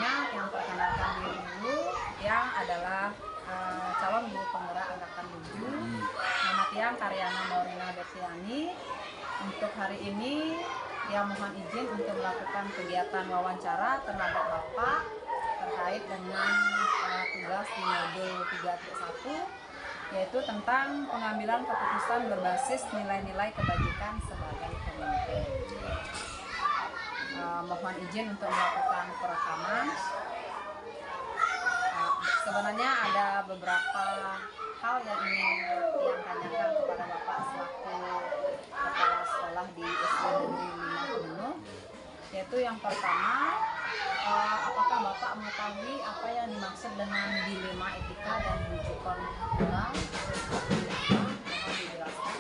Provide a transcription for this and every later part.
sebelumnya yang perkenalkan diri dulu, yang adalah calon guru penggerak angkatan 7. Nama Tiang Karyana Maurina Bertiani. Untuk hari ini Tiang mohon izin untuk melakukan kegiatan wawancara terhadap Bapak terkait dengan tugas di modul 3.1, yaitu tentang pengambilan keputusan berbasis nilai-nilai kebajikan sebagai pemimpin. Mohon izin untuk melakukan perekaman. Sebenarnya ada beberapa hal yang ingin Tiang tanyakan kepada Bapak selaku kepala sekolah di SD Negeri 5 Kebunuh, yaitu yang pertama, apakah Bapak mengetahui apa yang dimaksud dengan dilema etika dan rujukan moral? Mohon dijelaskan.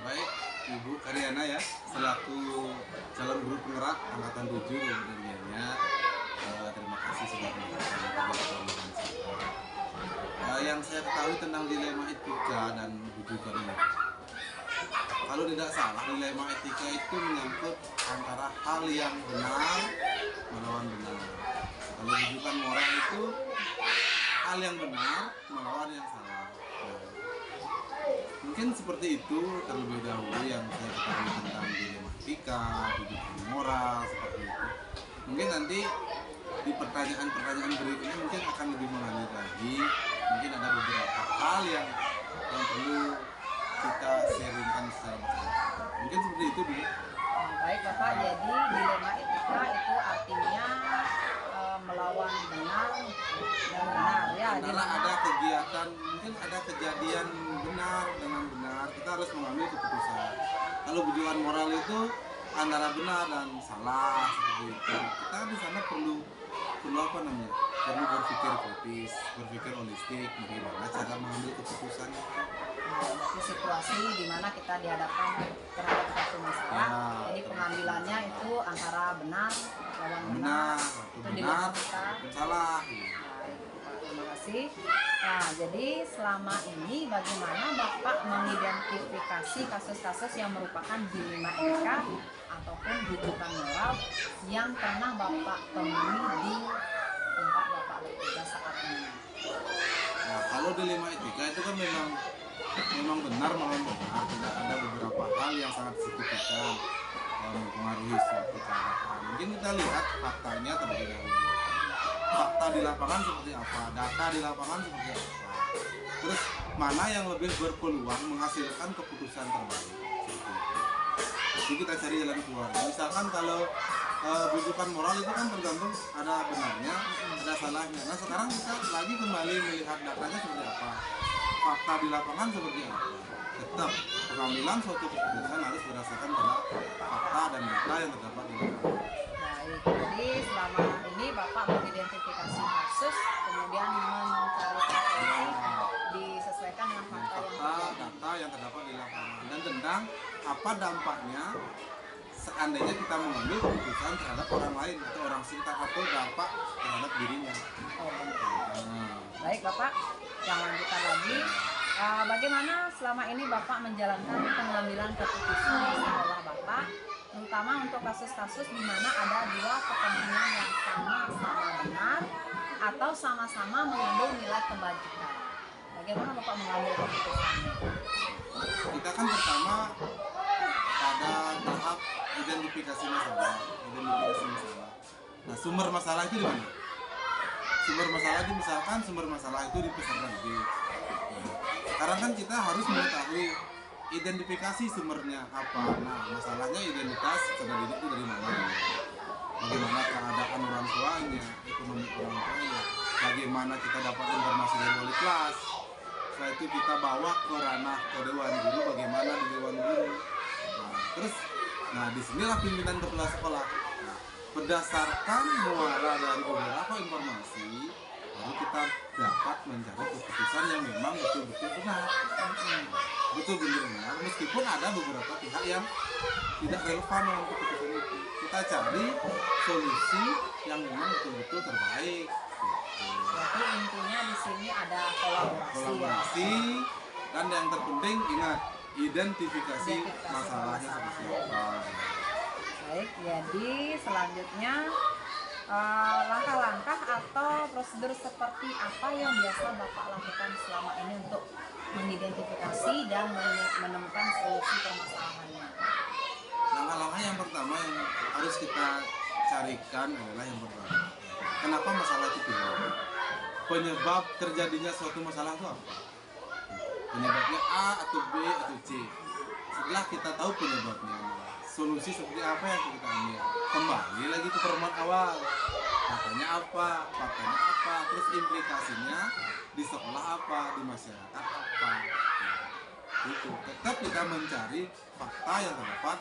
Baik, Ibu Karyana ya, selaku calon guru penggerak angkatan 7 kemudiannya, terima kasih sudah menonton. Yang saya ketahui tentang dilema etika dan rujukan moral. Kalau tidak salah, dilema etika itu menyangkut antara hal yang benar melawan benar. Kalau rujukan moral itu hal yang benar melawan yang salah. Mungkin seperti itu terlebih dahulu yang saya ketahui tentang dilema etika, rujukan moral, seperti itu. Mungkin nanti di pertanyaan-pertanyaan berikutnya mungkin akan lebih mengalir lagi. Mungkin ada beberapa hal yang perlu kita sharingkan secara bersama. Mungkin seperti itu dulu. Baik Bapak, jadi dilema etika itu artinya melawan benar dan benar ya. Karena ada kegiatan, mungkin ada kejadian benar dengan benar, kita harus mengambil keputusan. Kalau tujuan moral itu antara benar dan salah seperti itu. Kita di sana perlu apa namanya? Perlu berpikir kritis, berpikir holistik, bagaimana cara mengambil keputusan. Di situasi di mana kita dihadapkan terhadap satu masalah, jadi pengambilannya itu antara benar lawan benar, itu benar kita salah. Terima kasih. Nah, jadi selama ini bagaimana Bapak mengidentifikasi kasus-kasus yang merupakan dilema etika ataupun rujukan moral yang pernah Bapak temui di tempat Bapak bekerja saat ini? Nah, kalau dilema etika itu kan memang benar melawan benar. Tidak ada beberapa hal yang sangat signifikan mempengaruhi suatu keadaan. Mungkin kita lihat faktanya terlebih dahulu. Fakta di lapangan seperti apa, data di lapangan seperti apa. Terus mana yang lebih berpeluang menghasilkan keputusan terbaik. Jadi kita cari jalan keluar. Misalkan kalau rujukan moral itu kan tergantung ada benarnya, ada salahnya. Nah sekarang kita lagi kembali melihat datanya seperti apa, fakta di lapangan seperti apa. Tetap pengambilan suatu keputusan harus berdasarkan pada fakta dan data yang terdapat di lapangan. Baik, jadi selama ini Bapak mengidentifikasi kasus, kemudian mencari solusi disesuaikan dengan fakta data yang terdapat di lapangan dan tentang apa dampaknya seandainya kita mengambil keputusan terhadap orang lain atau orang sekitar atau dampak terhadap dirinya. Baik Bapak, yang lanjutkan lagi. Bagaimana selama ini Bapak menjalankan pengambilan keputusan di sekolah Bapak, terutama untuk kasus-kasus di mana ada dua kepentingan yang sama-sama benar atau sama-sama mengandung nilai kebajikan? Bagaimana Bapak mengambil keputusannya? Kita kan pertama pada tahap identifikasi masalah. Nah, sumber masalah itu di mana? Sumber masalah itu misalkan sumber masalah itu di peserta didik. Sekarang kan kita harus mengetahui identifikasi sumbernya apa. Nah, masalahnya identitas peserta didik itu dari mana? Bagaimana keadaan orang tuanya, ekonomi orang tuanya, bagaimana kita dapat informasi dari wali kelas. Setelah itu kita bawa ke ranah ke dewan guru, bagaimana di dewan guru. Nah, disinilah pimpinan kepala sekolah. Nah, berdasarkan muara dari beberapa informasi, baru kita dapat mencari keputusan yang memang betul-betul benar. Betul-betul benar, meskipun ada beberapa pihak yang tidak relevan dengan keputusan itu. Kita cari solusi yang memang betul-betul terbaik. Jadi intinya di sini ada kolaborasi. Dan yang terpenting ingat identifikasi masalahnya seperti apa. Baik, jadi selanjutnya langkah-langkah atau prosedur seperti apa yang biasa Bapak lakukan selama ini untuk mengidentifikasi dan menemukan solusi permasalahannya? Langkah-langkah yang pertama yang harus kita carikan adalah yang pertama, kenapa masalah itu timbul? Penyebab terjadinya suatu masalah itu apa? Penyebabnya A atau B atau C. Setelah kita tahu penyebabnya, solusi seperti apa yang kita ambil? Kembali lagi ke pertemuan awal. Faktanya apa, terus implikasinya di sekolah apa, di masyarakat apa. Itu tetap kita mencari fakta yang terdapat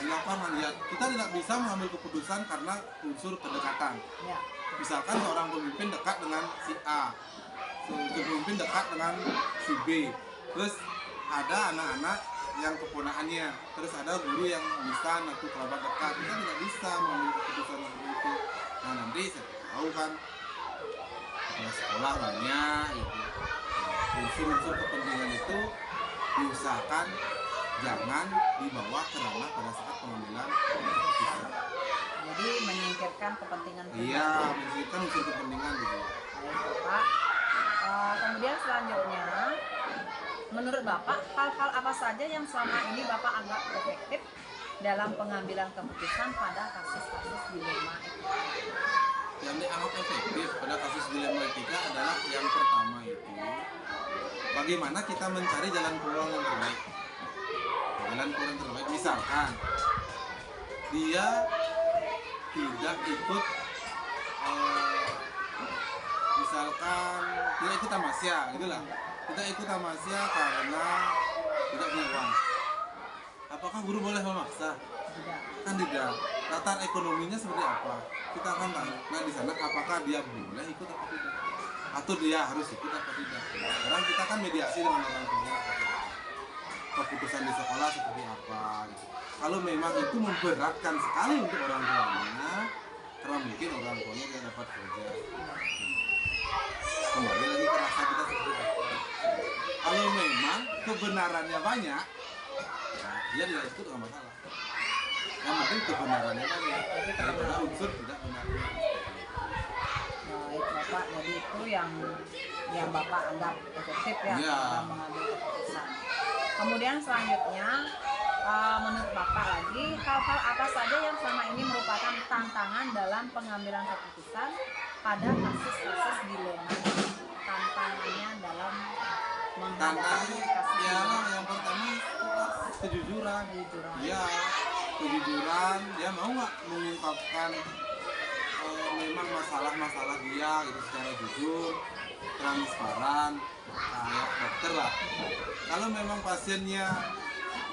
di lapangan. Ya, kita tidak bisa mengambil keputusan karena unsur kedekatan. Ya. Misalkan seorang pemimpin dekat dengan si A, pemimpin dekat dengan si B, terus ada anak-anak yang keponakannya, terus ada guru yang bisa nanti kerabat dekat, kita tidak bisa mengambil keputusan seperti itu. Nah, nanti saya tahu kan kepala sekolah banyak gitu. Unsur-unsur kepentingan itu diusahakan jangan dibawa ke ranah pada saat pengambilan keputusan. Jadi menyingkirkan kepentingan pribadi. Iya, menyingkirkan unsur kepentingan gitu. Baik, Bapak. Kemudian selanjutnya, menurut Bapak, hal-hal apa saja yang selama ini Bapak anggap efektif dalam pengambilan keputusan pada kasus-kasus dilema etika? Yang dianggap efektif pada kasus dilema etika adalah yang pertama itu bagaimana kita mencari jalan keluar yang terbaik. Jalan keluar yang terbaik, misalkan dia tidak ikut misalkan tidak ikut tamasya gitulah, tidak ikut tamasya karena tidak punya uang. Apakah guru boleh memaksa? Tidak. Kan tidak. Latar ekonominya seperti apa? Kita akan tahu. Nah, di sana apakah dia boleh ikut atau tidak? Atau dia harus ikut atau tidak? Sekarang kita kan mediasi dengan orang tua. Keputusan di sekolah seperti apa gitu. Kalau memang itu memberatkan sekali untuk orang tuanya, karena mungkin orang tuanya tidak dapat kerja. Kembali lagi ke rasa kita seperti apa. Kalau memang kebenarannya banyak, nah, dia tidak ikut nggak masalah. Yang penting kebenarannya banyak, daripada unsur tidak benar. Baik, Bapak. Jadi itu yang Bapak anggap efektif ya Iya. dalam mengambil keputusan. Kemudian selanjutnya, menurut Bapak lagi, hal-hal apa saja yang selama ini merupakan tantangan dalam pengambilan keputusan pada kasus-kasus dilema? Tantangannya dalam menghadapi kasus Ya, dilema. yang pertama kejujuran. Kejujuran. Iya, kejujuran. Dia mau nggak mengungkapkan memang masalah-masalah dia gitu secara jujur, transparan, kayak dokter lah. Kalau memang pasiennya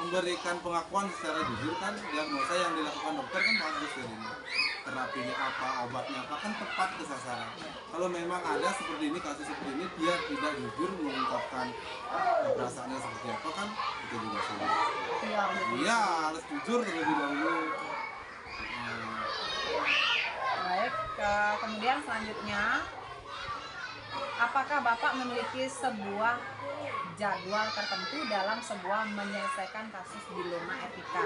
memberikan pengakuan secara jujur kan, diagnosa yang dilakukan dokter kan harus diterima. Terapinya apa, obatnya apa kan tepat ke sasaran. Kalau memang ada seperti ini, kasus seperti ini, dia tidak jujur mengungkapkan perasaannya seperti apa kan, itu juga sulit. Iya, betul. Iya, harus jujur terlebih dahulu. Baik, kemudian selanjutnya, apakah Bapak memiliki sebuah jadwal tertentu dalam sebuah menyelesaikan kasus dilema etika?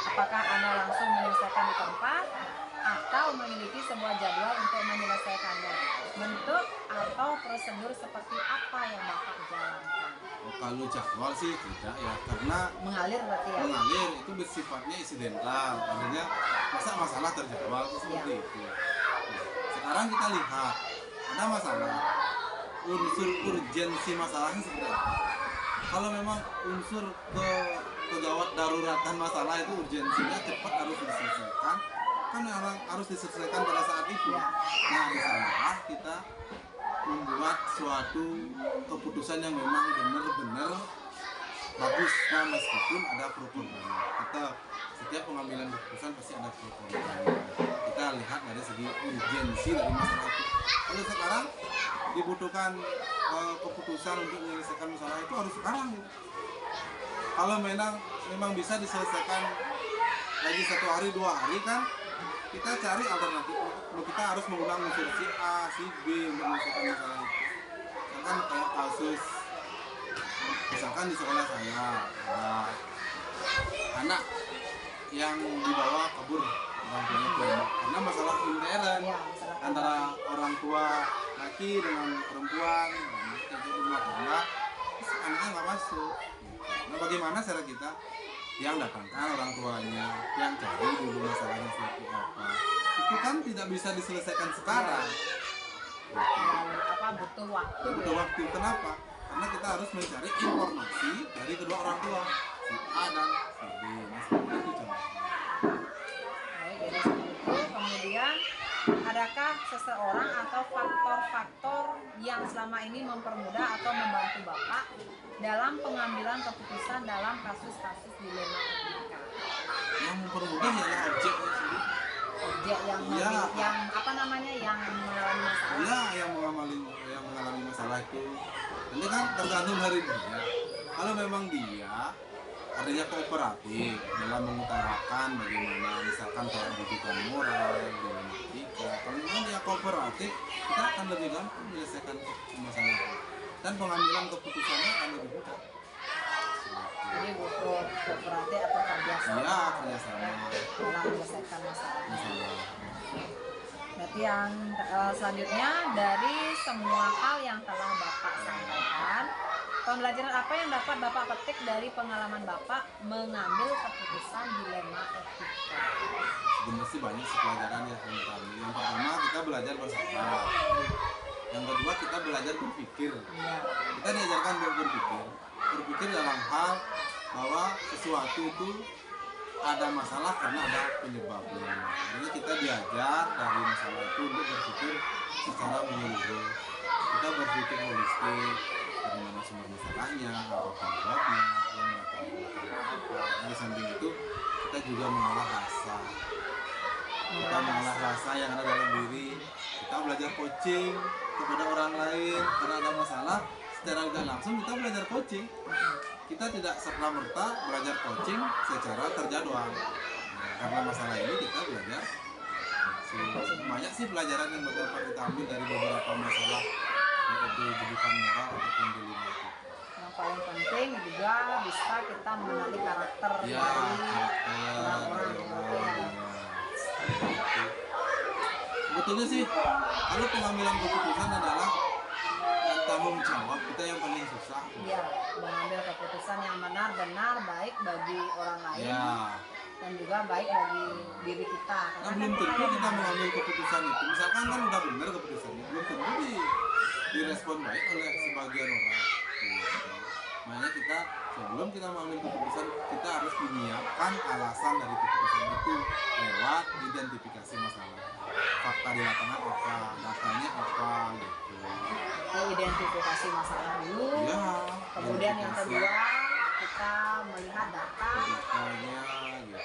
Apakah Anda langsung menyelesaikan di tempat atau memiliki sebuah jadwal untuk menyelesaikannya? Bentuk atau prosedur seperti apa yang Bapak jalankan? Oh, kalau jadwal sih tidak ya, karena Mengalir berarti ya? mengalir itu bersifatnya insidental, artinya masa masalah terjadwal itu seperti Iya. itu. Nah, sekarang kita lihat ada masalah, unsur urgensi masalahnya seperti apa. Kalau memang unsur kegawat daruratan masalah itu urgensinya cepat harus diselesaikan, kan harus diselesaikan pada saat itu. Iya. Nah, di sana kita membuat suatu keputusan yang memang benar-benar bagus. Nah, meskipun ada pro kontranya, tetap setiap pengambilan keputusan pasti ada pro kontranya. Kita lihat dari segi urgensi dari masalah itu. Kalau sekarang dibutuhkan keputusan untuk menyelesaikan masalah itu harus sekarang gitu. Kalau memang bisa diselesaikan lagi 1 hari 2 hari kan, kita cari alternatif. Kita harus menggunakan unsur si A, si B untuk menyelesaikan masalah itu. Misalkan kayak kasus, misalkan di sekolah saya ada anak yang dibawa kabur orang tuanya kelompok karena masalah intern Ya, masalah antara orang tua laki dengan perempuan itu rumah tangga terus anaknya nggak masuk. Nah bagaimana cara kita yang datangkan orang tuanya, yang cari dulu masalahnya seperti apa, itu kan tidak bisa diselesaikan sekarang. apa butuh waktu Butuh waktu. Kenapa? Karena kita harus mencari informasi dari kedua orang tua, si A dan si B. Nah, seperti itu contohnya. Baik, jadi seperti itu. Kemudian, adakah seseorang atau faktor-faktor yang selama ini mempermudah atau membantu Bapak dalam pengambilan keputusan dalam kasus-kasus dilema etika? Yang mempermudah ialah objeknya sendiri. Objek yang Ya. yang apa namanya yang mengalami masalah. Ya, yang mengalami masalah itu. Ini kan tergantung dari dia. Kalau memang dia adanya kooperatif dalam mengutarakan bagaimana misalkan soal rujukan moral, dalam etika. Kalau memang dia kooperatif, kita akan lebih gampang menyelesaikan masalah itu. Dan pengambilan keputusannya akan lebih mudah. Jadi butuh kooperatif atau kerjasama. Iya, kerjasama. Dalam menyelesaikan masalah. Masalah. Berarti yang selanjutnya dari semua hal yang telah Bapak sampaikan, pembelajaran apa yang dapat Bapak petik dari pengalaman Bapak mengambil keputusan dilema etika? Sebenarnya sih banyak sih pelajaran ya yang kami. Yang pertama kita belajar bersama. Yang kedua kita belajar berpikir. Iya. Kita diajarkan berpikir dalam hal bahwa sesuatu itu ada masalah karena ada penyebabnya. Jadi kita diajar dari masalah itu untuk berpikir secara menyeluruh. Kita berpikir holistik, dari mana sumber masalahnya, apa penyebabnya, yang apa. Di samping itu kita juga mengolah rasa. Kita mengolah rasa yang ada dalam diri. Kita belajar coaching kepada orang lain karena ada masalah. Secara tidak langsung kita belajar coaching. Kita tidak serta-merta belajar coaching secara terjadwal. Karena masalah ini kita belajar banyak sih pelajaran yang dapat kita ambil dari beberapa masalah yaitu judukan moral ataupun dilema etika. Yang paling penting juga bisa kita mengenali karakter Ya, dari orang-orang yang sebetulnya sih kalau pengambilan keputusan adalah tanggung jawab kita yang paling susah. ya mengambil keputusan yang benar-benar baik bagi orang lain Ya, dan juga baik bagi diri kita. nah belum tentu kita mengambil keputusan itu. Misalkan kan udah benar keputusannya, belum tentu direspon baik oleh sebagian orang. Makanya kita sebelum kita mengambil keputusan kita harus menyiapkan alasan dari keputusan itu lewat identifikasi masalah. Fakta di lapangan apa, datanya apa gitu. Identifikasi masalah dulu. Ya, Kemudian yang identifikasi kedua kita melihat data datanya gitu.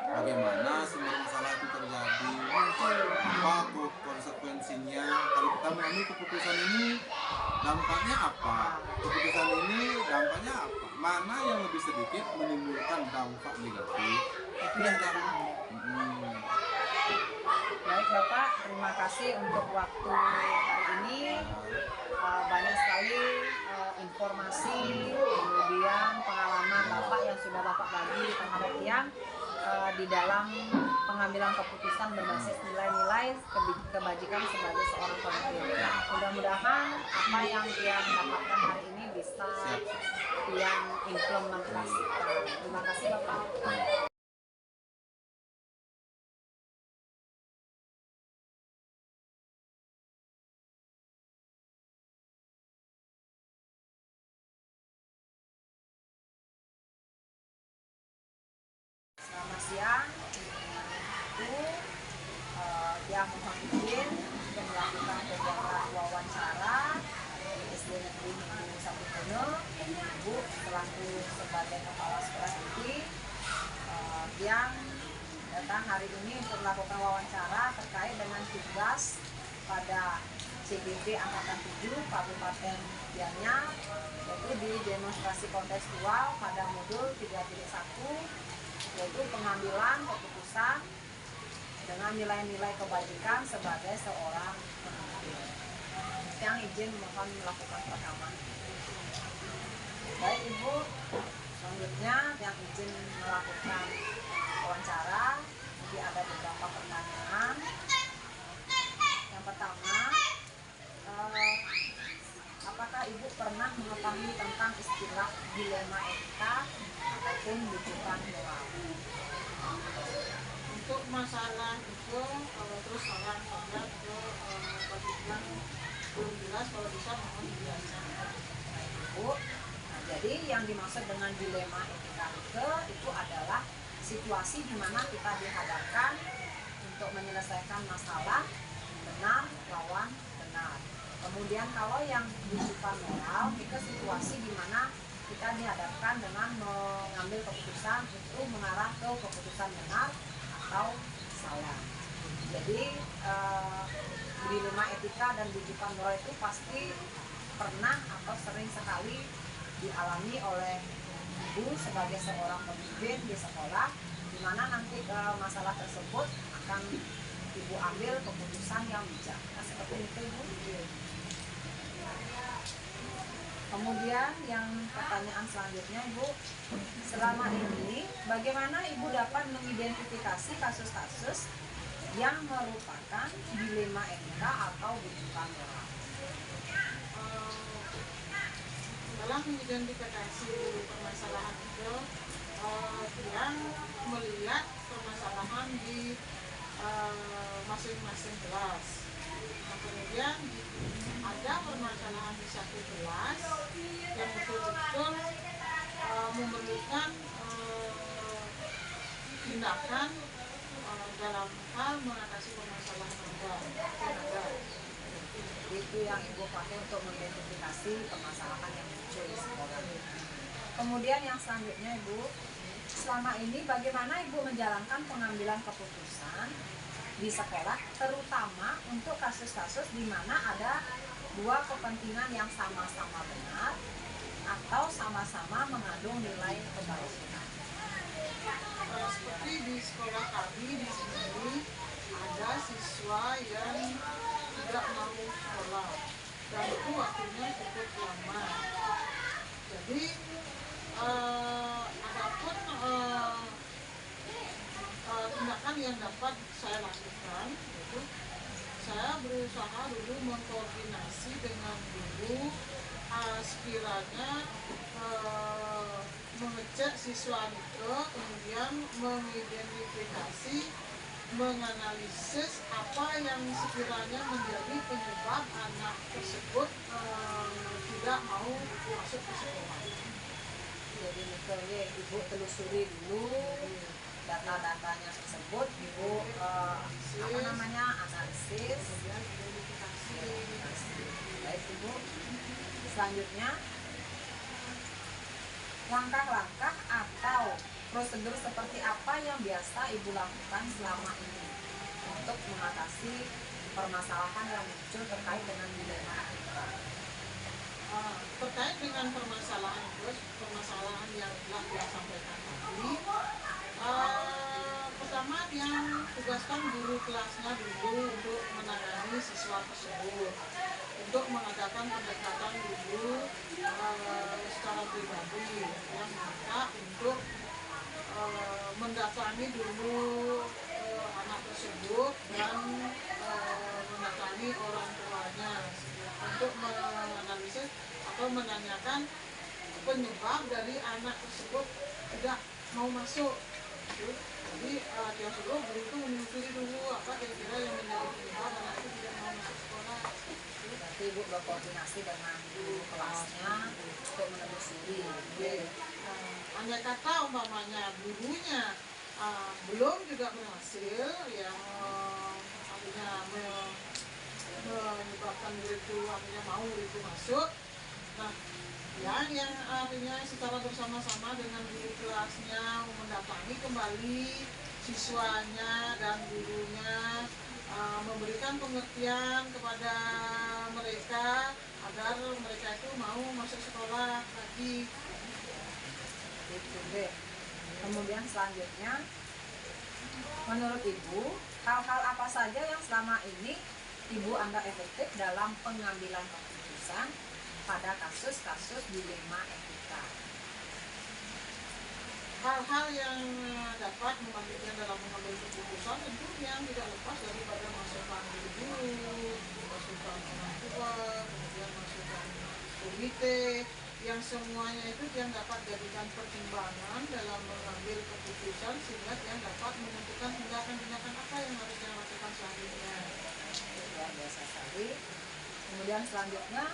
Bagaimana sumber masalah itu terjadi, apa konsekuensinya. Kalau kita mengambil keputusan ini dampaknya apa, keputusan ini dampaknya apa, mana yang lebih sedikit menimbulkan dampak negatif. itu yang kita ambil. Hmm. Baik Bapak, terima kasih untuk waktu hari ini. Banyak sekali informasi, kemudian pengalaman Bapak yang sudah Bapak bagi terhadap Tiang di dalam pengambilan keputusan berbasis nilai-nilai kebajikan sebagai seorang pemimpin. Mudah-mudahan apa yang Tiang dapatkan hari ini bisa Tiang implementasikan. Terima kasih Bapak. Selamat siang. Itu yang mohon izin untuk melakukan kegiatan wawancara di SD Negeri Negeri Saputono. Ibu selaku sebagai kepala sekolah inti yang datang hari ini untuk melakukan wawancara terkait dengan tugas pada CBB Angkatan 7 Kabupaten Gianyar, yaitu di demonstrasi kontekstual pada modul 3.1, yaitu pengambilan keputusan dengan nilai-nilai kebajikan sebagai seorang pemimpin. Yang izin mohon melakukan perekaman. Baik Ibu, selanjutnya yang izin melakukan wawancara, Jadi ada beberapa pertanyaan. Yang pertama, apakah Ibu pernah mengetahui tentang istilah dilema etika ataupun rujukan moral? Untuk masalah itu terus orang kontak ke bagi bilang belum jelas, kalau bisa mohon dijelaskan. Ibu, nah, jadi yang dimaksud dengan dilema etika itu adalah situasi di mana kita dihadapkan untuk menyelesaikan masalah benar lawan benar. Kemudian kalau yang rujukan moral itu situasi di mana kita dihadapkan dengan mengambil keputusan itu mengarah ke keputusan benar atau salah. Jadi dilema etika dan rujukan moral itu pasti pernah atau sering sekali dialami oleh Ibu sebagai seorang pemimpin di sekolah, di mana nanti masalah tersebut akan Ibu ambil keputusan yang bijak. Nah, seperti itu Ibu. Kemudian yang pertanyaan selanjutnya Ibu, selama ini bagaimana Ibu dapat mengidentifikasi kasus-kasus yang merupakan dilema etika atau rujukan moral? Dalam mengidentifikasi permasalahan itu, yang melihat permasalahan di masing-masing kelas. Nah, kemudian ada permasalahan di satu kelas yang betul-betul memerlukan tindakan dalam hal mengatasi permasalahan ada. Itu yang Ibu pakai untuk mengidentifikasi permasalahan yang muncul di sekolah. Kemudian yang selanjutnya Ibu, selama ini bagaimana Ibu menjalankan pengambilan keputusan di sekolah, terutama untuk kasus-kasus di mana ada dua kepentingan yang sama-sama benar atau sama-sama mengandung nilai kebajikan? Seperti di sekolah kami di sini ada siswa yang tidak mau sekolah dan itu waktunya cukup lama. Jadi adapun tindakan yang dapat saya lakukan yaitu saya berusaha dulu mengkoordinasi dengan guru sekiranya mengecek siswa itu, kemudian mengidentifikasi, menganalisis apa yang sekiranya menjadi penyebab anak tersebut tidak mau masuk ke sekolah. Jadi misalnya Ibu telusuri dulu data-datanya tersebut, Ibu analisis, Kemudian identifikasi. Baik Ibu. Selanjutnya, langkah-langkah atau prosedur seperti apa yang biasa Ibu lakukan selama ini untuk mengatasi permasalahan yang muncul terkait dengan dilema etika? Terkait dengan permasalahan yang telah disampaikan tadi, pertama yang tugaskan guru kelasnya dulu untuk menangani siswa tersebut, untuk mengadakan pendekatan dulu secara pribadi, yang minta untuk mendatangi dulu anak tersebut dan mendatangi orang tuanya untuk menganalisis atau menanyakan penyebab dari anak tersebut tidak mau masuk. Jadi yang sebelum guru itu menyusuri dulu apa kira-kira yang menjadi penyebab anak itu tidak mau masuk sekolah. Berarti Ibu berkoordinasi dengan guru kelasnya untuk menelusuri. Andai kata umpamanya gurunya belum juga berhasil yang artinya menyebabkan murid itu artinya mau murid itu masuk, nah yang artinya secara bersama-sama dengan guru kelasnya mendatangi kembali siswanya dan gurunya, memberikan pengertian kepada mereka agar mereka itu mau masuk sekolah lagi. Itu deh. Kemudian selanjutnya, menurut Ibu, hal-hal apa saja yang selama ini Ibu anggap efektif dalam pengambilan keputusan pada kasus-kasus dilema etika? hal-hal yang dapat membantunya dalam mengambil keputusan tentu yang tidak lepas daripada masukan guru, masukan orang tua, kemudian masukan komite, yang semuanya itu yang dapat jadikan pertimbangan dalam mengambil keputusan sehingga yang dapat menentukan tindakan-tindakan apa yang harus dia lakukan selanjutnya. Luar biasa sekali. Kemudian selanjutnya,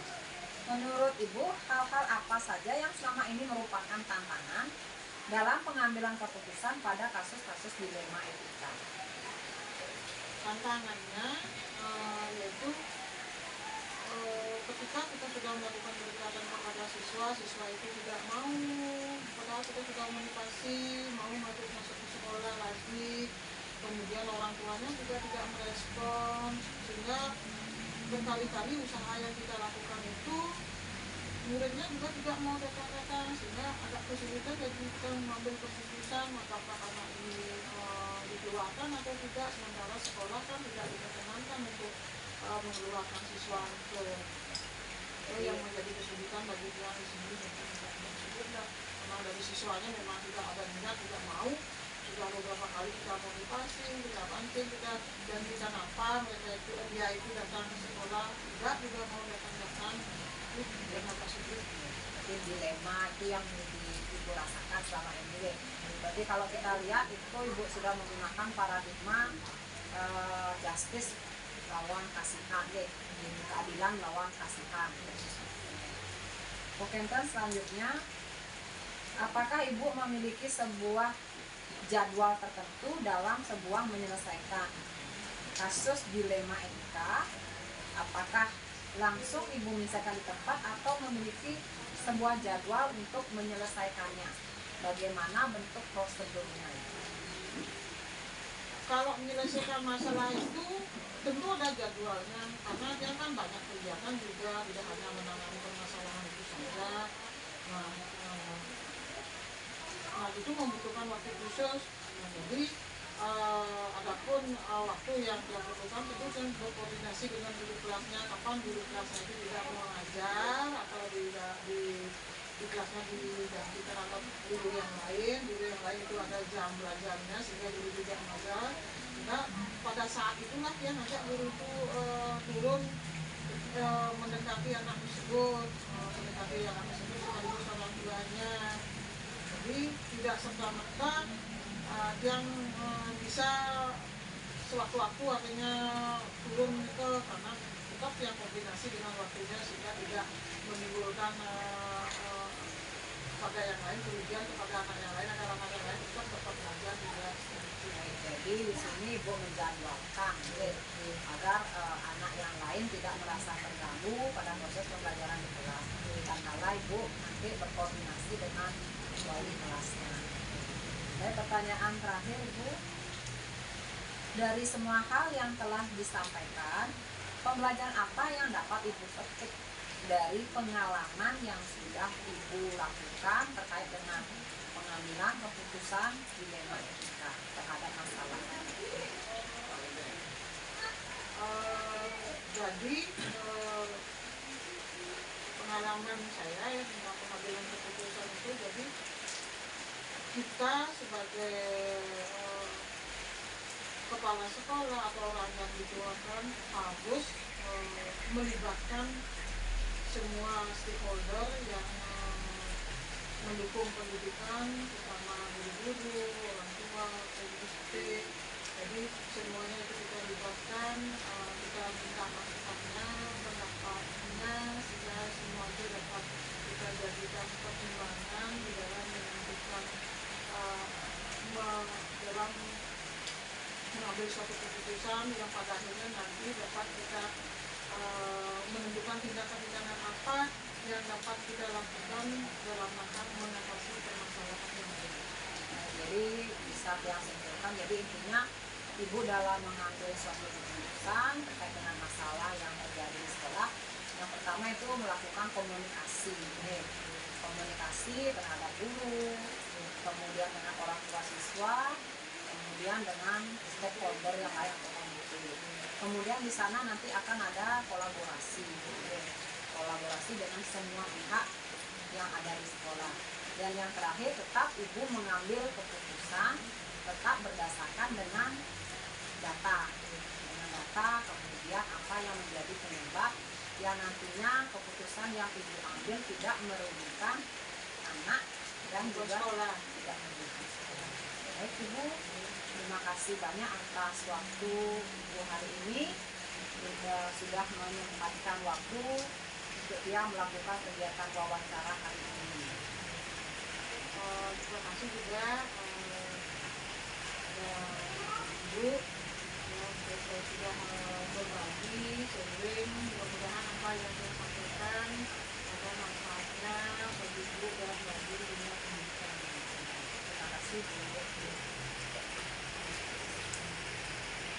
menurut Ibu, hal-hal apa saja yang selama ini merupakan tantangan dalam pengambilan keputusan pada kasus-kasus dilema etika? Tantangannya yaitu ketika kita sudah melakukan pendekatan kepada siswa itu tidak mau, padahal kita sudah motivasi mau masuk ke sekolah lagi, kemudian orang tuanya juga tidak merespon, sehingga berkali-kali usaha yang kita lakukan itu muridnya juga tidak mau datang-datang, sehingga agak kesulitan bagi kita mengambil keputusan apakah anak ini dikeluarkan atau tidak, sementara sekolah kan tidak diperkenankan untuk mengeluarkan siswa ke yang menjadi kesulitan bagi pihak sendiri tersebut lah, karena dari siswanya memang tidak ada minat, tidak mau. Sudah beberapa kali kita motivasi, kita banting, kita janjikan apa, mereka itu dia itu datang ke sekolah, tidak juga mau datang-datang. Dilema tersebut. Jadi dilema itu yang Ibu rasakan selama ini. Berarti kalau kita lihat itu Ibu sudah menggunakan paradigma justice lawan kasihan, keadilan lawan kasihan. Oke, selanjutnya, apakah Ibu memiliki sebuah jadwal tertentu dalam sebuah menyelesaikan kasus dilema etika? Apakah langsung Ibu menyelesaikan di tempat atau memiliki sebuah jadwal untuk menyelesaikannya? Bagaimana bentuk prosedurnya? Kalau menyelesaikan masalah itu tentu ada jadwalnya, karena dia kan banyak kegiatan juga, tidak hanya menangani permasalahan itu saja. Nah, itu membutuhkan waktu khusus. Nah, jadi adapun waktu yang dia butuhkan itu kan berkoordinasi dengan guru kelasnya, kapan guru kelasnya itu tidak mengajar atau di kelasnya digantikan atau guru yang lain itu ada jam belajarnya sehingga guru tidak mengajar. Nah, pada saat itulah dia ngajak guru itu turun mendekati anak tersebut, sekaligus orang tuanya. Jadi tidak serta-merta yang bisa sewaktu-waktu artinya turun ke, karena tetap yang koordinasi dengan waktunya sehingga tidak menimbulkan kepada yang lain kerugian kepada anak yang lain, agar anak yang lain tetap belajar juga. Jadi di sini Ibu menjadwalkan agar anak yang lain tidak merasa terganggu pada proses pembelajaran di kelas. Karena Ibu nanti berkoordinasi dengan wali kelasnya. Pertanyaan terakhir, Ibu, dari semua hal yang telah disampaikan, pembelajaran apa yang dapat Ibu petik dari pengalaman yang sudah Ibu lakukan terkait dengan pengambilan keputusan dilema etika terhadap masalah? Jadi pengalaman saya ya tentang pengambilan keputusan itu, jadi kita sebagai kepala sekolah atau orang yang dikeluarkan harus melibatkan semua stakeholder yang mendukung pendidikan, terutama guru-guru, orang tua, pendidik. Jadi semuanya itu kita libatkan, kita minta masukannya, pendapatnya, sehingga semua itu dapat kita jadikan pertimbangan di dalam menentukan dalam mengambil suatu keputusan yang pada akhirnya nanti dapat kita menentukan tindakan-tindakan apa yang dapat kita lakukan dalam rangka mengatasi permasalahan yang ada. Jadi bisa yang simpulkan, jadi intinya Ibu dalam mengambil suatu keputusan terkait dengan masalah yang terjadi di sekolah, yang pertama itu melakukan komunikasi terhadap guru, kemudian dengan orang tua siswa, kemudian dengan stakeholder yang lain atau komite. Kemudian di sana nanti akan ada kolaborasi dengan semua pihak yang ada di sekolah. Dan yang terakhir, tetap Ibu mengambil keputusan tetap berdasarkan dengan data, kemudian apa yang menjadi penyebab yang nantinya keputusan yang Ibu ambil tidak merugikan anak dan juga tidak merugikan sekolah. Baik Ibu, terima kasih banyak atas waktu Ibu hari ini. Sudah menyempatkan waktu untuk dia melakukan kegiatan wawancara hari ini.